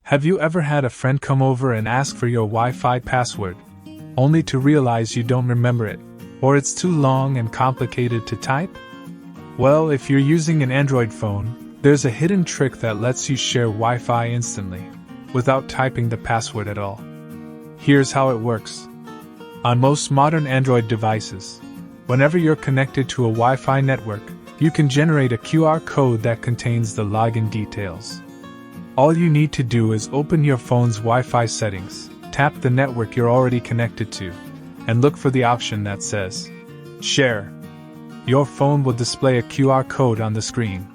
Have you ever had a friend come over and ask for your Wi-Fi password, only to realize you don't remember it, or it's too long and complicated to type? Well, if you're using an Android phone, there's a hidden trick that lets you share Wi-Fi instantly, without typing the password at all. Here's how it works. On most modern Android devices, whenever you're connected to a Wi-Fi network, you can generate a QR code that contains the login details. All you need to do is open your phone's Wi-Fi settings, tap the network you're already connected to, and look for the option that says, Share. Your phone will display a QR code on the screen.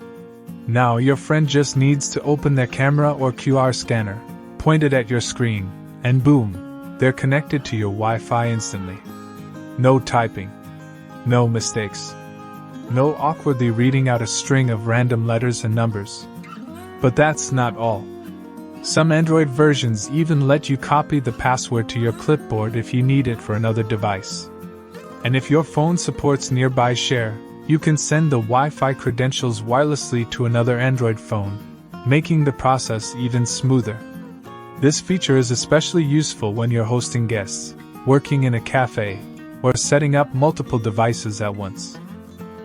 Now your friend just needs to open their camera or QR scanner, point it at your screen, and boom, they're connected to your Wi-Fi instantly. No typing. No mistakes. No awkwardly reading out a string of random letters and numbers. But that's not all. Some Android versions even let you copy the password to your clipboard if you need it for another device. And if your phone supports Nearby Share, you can send the Wi-Fi credentials wirelessly to another Android phone, making the process even smoother. This feature is especially useful when you're hosting guests, working in a cafe, or setting up multiple devices at once.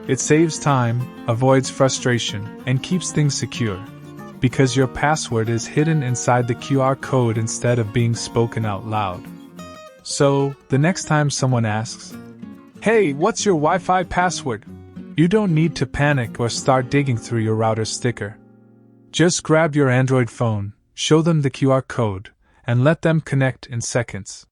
It saves time, avoids frustration, and keeps things secure, because your password is hidden inside the QR code instead of being spoken out loud. So, the next time someone asks, "Hey, what's your Wi-Fi password?" you don't need to panic or start digging through your router sticker. Just grab your Android phone, show them the QR code, and let them connect in seconds.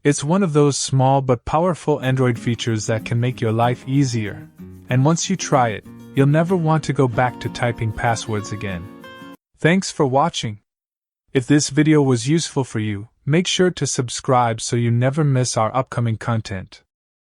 It's one of those small but powerful Android features that can make your life easier, and once you try it, you'll never want to go back to typing passwords again. Thanks for watching. If this video was useful for you, make sure to subscribe so you never miss our upcoming content.